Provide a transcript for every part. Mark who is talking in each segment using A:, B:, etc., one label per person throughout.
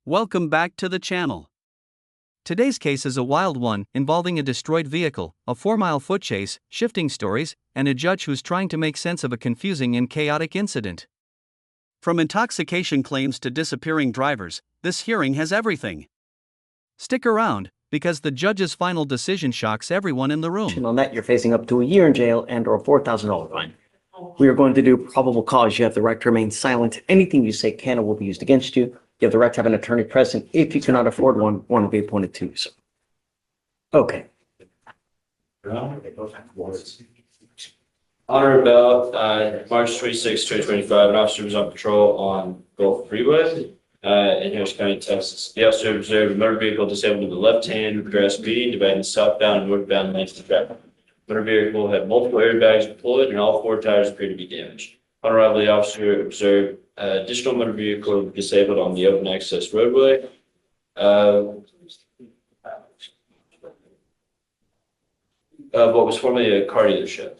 A: Welcome back to the channel. Today's case is a wild one, involving a destroyed vehicle, a 4-mile foot chase, shifting stories, and a judge who's trying to make sense of a confusing and chaotic incident. From intoxication claims to disappearing drivers, this hearing has everything. Stick around, because the judge's final decision shocks everyone in the room.
B: On that, you're facing up to a year in jail and or $4,000 fine. We are going to do probable cause. You have the right to remain silent. Anything you say can or will be used against you. You have the right to have an attorney present. If you cannot afford one will be appointed to you. So, okay.
C: On or about March 26, 2025, an officer was on patrol on Gulf Freeway in Harris County, Texas. The officer observed a motor vehicle disabled to the left hand with grass speed, dividing southbound and northbound lanes of traffic. The motor vehicle had multiple airbags deployed and all 4 tires appeared to be damaged. On arrival, the officer observed additional motor vehicle disabled on the open access roadway. What was formerly a car dealership.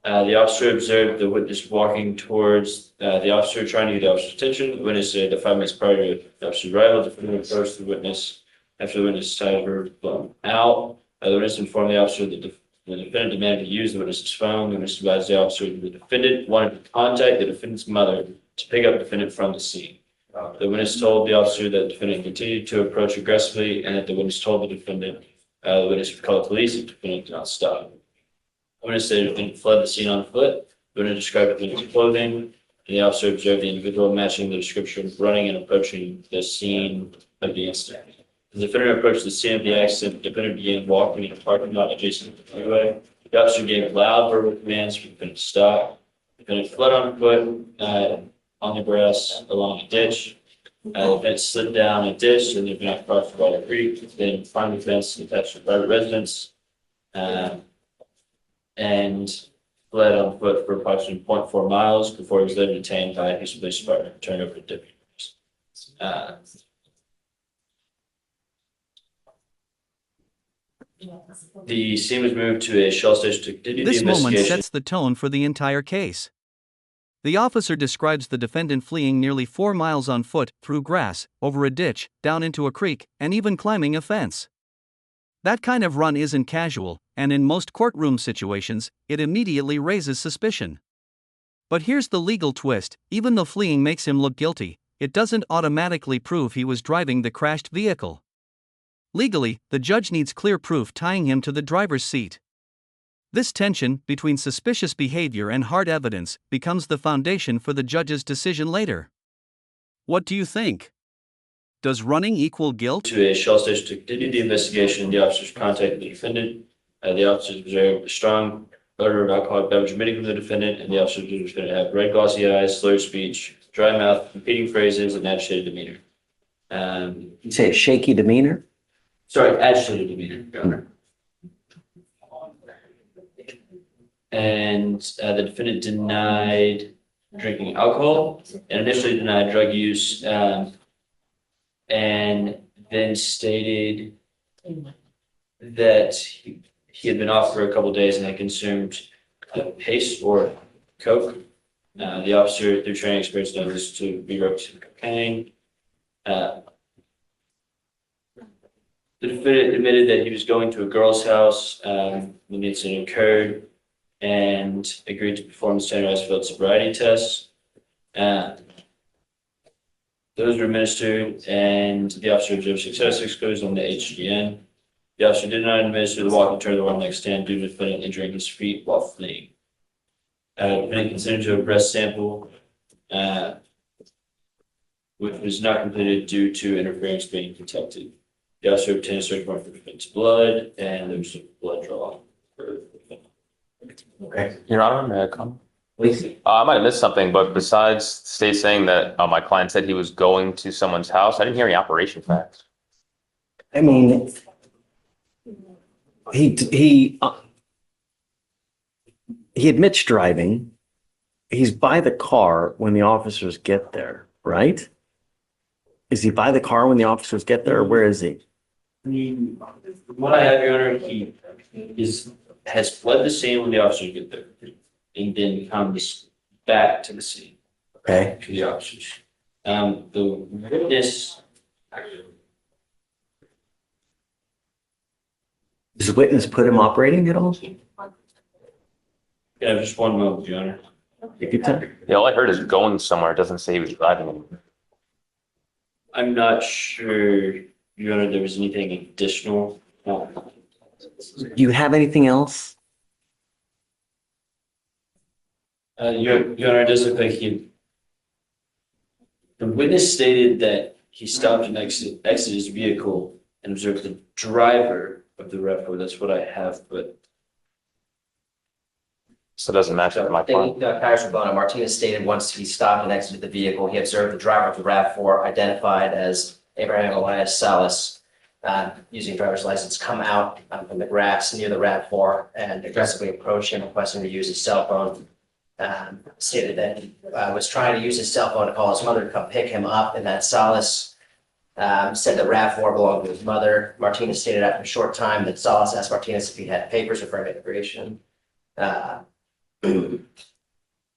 C: The officer observed the witness walking towards the officer, trying to get the officer's attention. The witness said that 5 minutes prior to the officer's arrival, the defendant approached the witness after the witness' tires were blown out. The witness informed the officer that the defendant demanded to use the witness's phone. The witness advised the officer that the defendant wanted to contact the defendant's mother to pick up the defendant from the scene. The witness told the officer that the defendant continued to approach aggressively and that the witness told the defendant the witness would call the police if the defendant did not stop. The witness said the defendant fled the scene on foot. The witness described the defendant's clothing, and the officer observed the individual matching the description running and approaching the scene of the incident. As the defendant approached the scene of the accident, the defendant began walking in a parking lot adjacent to the freeway. The officer gave loud verbal commands for the defendant to stop. The defendant fled on foot on the grass along a ditch. The defendant slid down a ditch and the defendant crossed Water Creek, then climbed the fence attached to private residence, and fled on foot for approximately 0.4 miles before he was later detained by his police department and turned over to deputies. The scene was moved to a Shell station to continue the investigation.
A: This moment sets the tone for the entire case. The officer describes the defendant fleeing nearly 4 miles on foot, through grass, over a ditch, down into a creek, and even climbing a fence. That kind of run isn't casual, and in most courtroom situations, it immediately raises suspicion. But here's the legal twist: even though fleeing makes him look guilty, it doesn't automatically prove he was driving the crashed vehicle. Legally, the judge needs clear proof tying him to the driver's seat. This tension between suspicious behavior and hard evidence becomes the foundation for the judge's decision later. What do you think? Does running equal guilt?
C: To a Shell station to continue the investigation, the officers contacted the defendant. The officers observed a strong odor of alcoholic beverage emitting from the defendant, and the officers observed the defendant had red glossy eyes, slurred speech, dry mouth, repeating phrases, and agitated demeanor.
B: You say a shaky demeanor?
C: Sorry, agitated demeanor, Your Honor. And the defendant denied drinking alcohol and initially denied drug use, and then stated that he had been off for a couple of days and had consumed paste or coke. The officer, through training experience, knows this to be ERUPTS and cocaine. The defendant admitted that he was going to a girl's house when the incident occurred and agreed to perform standardized field sobriety tests. Those were administered, and the officer observed successful scores on the HGN. The officer did not administer the walking tour of the one-leg stand due to the defendant injuring his feet while fleeing. The defendant consented to a breath sample, which was not completed due to interference being detected. The officer obtained a search warrant for the defendant's blood, and there was a blood draw for the defendant.
B: Okay.
D: Your Honor, may I come?
B: Please.
D: I might have missed something, but besides the state saying that my client said he was going to someone's house, I didn't hear any operation facts.
B: I mean, he admits driving. He's by the car when the officers get there, right? Is he by the car when the officers get there, or where is he?
C: What I have, Your Honor, he has fled the scene when the officers get there, and then comes back to the scene.
B: Okay.
C: To the officers. The witness
B: Does the witness put him operating at all?
C: Yeah, just one moment, Your Honor.
B: Take your time.
D: Yeah, all I heard is going somewhere. It doesn't say he was driving anywhere.
C: I'm not sure, Your Honor, there was anything additional.
B: Do you have anything else?
C: Your Honor, it does look like the witness stated that he stopped and exited his vehicle and observed the driver of the RAV4. That's what I have, but
D: So it doesn't match up with my plan.
E: Kaiser Bona, Martinez stated once he stopped and exited the vehicle, he observed the driver of the RAV4, identified as Abraham Elias Salas, using driver's license, come out from the grass near the RAV4 and aggressively approach him, requesting to use his cell phone. Stated that he was trying to use his cell phone to call his mother to come pick him up, and that Salas said the RAV4 belonged to his mother. Martinez stated after a short time that Salas asked Martinez if he had papers referring to immigration.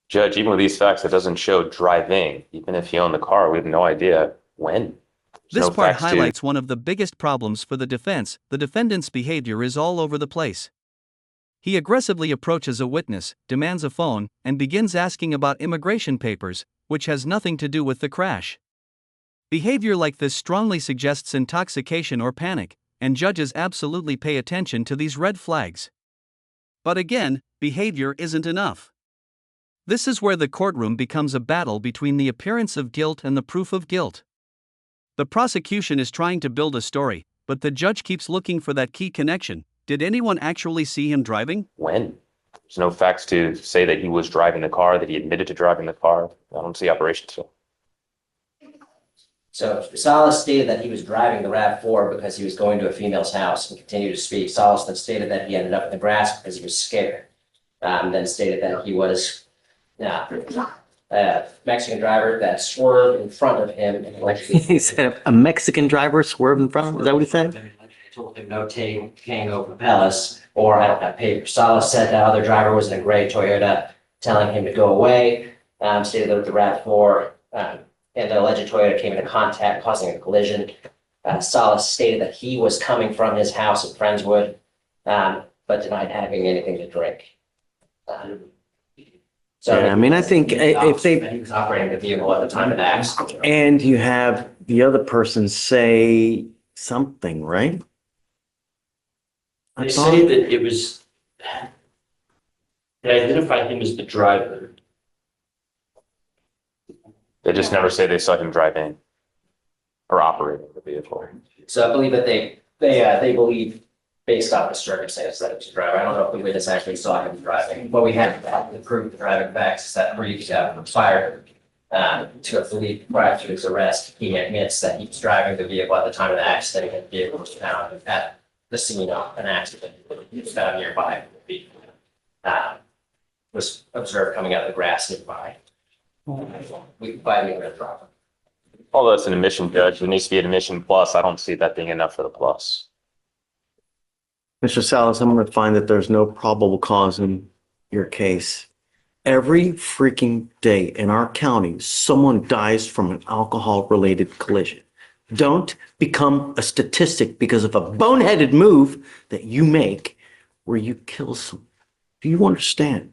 D: Judge, even with these facts, it doesn't show driving. Even if he owned the car, we have no idea when.
A: This
D: no
A: part
D: facts to-
A: highlights one of the biggest problems for the defense. The defendant's behavior is all over the place. He aggressively approaches a witness, demands a phone, and begins asking about immigration papers, which has nothing to do with the crash. Behavior like this strongly suggests intoxication or panic, and judges absolutely pay attention to these red flags. But again, behavior isn't enough. This is where the courtroom becomes a battle between the appearance of guilt and the proof of guilt. The prosecution is trying to build a story, but the judge keeps looking for that key connection. Did anyone actually see him driving?
D: When? There's no facts to say that he was driving the car, that he admitted to driving the car. I don't see operations.
E: So Salas stated that he was driving the RAV4 because he was going to a female's house and continued to speak. Salas then stated that he ended up in the grass because he was scared. Then stated that he was a Mexican driver that swerved in front of him. And
B: He said a Mexican driver swerved in front of him. Is that what he said?
E: told him no Tango Propellus, or I don't have papers. Salas said the other driver was in a gray Toyota, telling him to go away. Stated that the RAV4 and the alleged Toyota came into contact, causing a collision. Salas stated that he was coming from his house in Friendswood, but denied having anything to drink.
B: Yeah, I mean, I think if they,
E: He was operating the vehicle at the time of the accident.
B: and you have the other person say something, right?
C: they
B: I
C: say
B: thought,
C: that it was, they identified him as the driver.
D: They just never say they saw him driving or operating the vehicle.
E: So I believe that they believe, based off the circumstance, that it was a driver. I don't know if the witness actually saw him driving. What we have to prove the driving facts is that Reeves fired to believe prior to his arrest. He admits that he was driving the vehicle at the time of the accident, and the vehicle was found at the scene of an accident. It was found nearby. Was observed coming out of the grass nearby. We by the driver.
D: Although it's an admission, Judge, it needs to be an admission plus. I don't see that being enough for the plus.
B: Mr. Salas, I'm going to find that there's no probable cause in your case. Every freaking day in our county, someone dies from an alcohol-related collision. Don't become a statistic because of a boneheaded move that you make where you kill someone. Do you understand?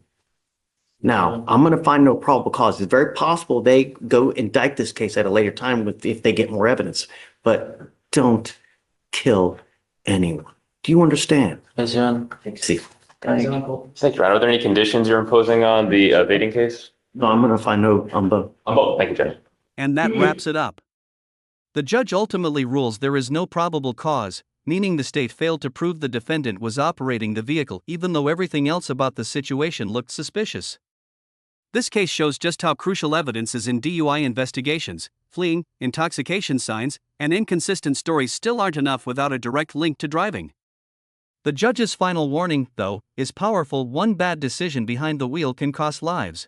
B: Now, I'm going to find no probable cause. It's very possible they go indict this case at a later time if they get more evidence, but don't kill anyone. Do you understand?
E: Yes, John.
B: See,
D: Thank you, Ryan. Are there any conditions you're imposing on the evading case?
B: no, I'm going to find no on both.
D: On both. Thank you, Judge.
A: And that wraps it up. The judge ultimately rules there is no probable cause, meaning the state failed to prove the defendant was operating the vehicle even though everything else about the situation looked suspicious. This case shows just how crucial evidence is in DUI investigations. Fleeing, intoxication signs, and inconsistent stories still aren't enough without a direct link to driving. The judge's final warning, though, is powerful. One bad decision behind the wheel can cost lives.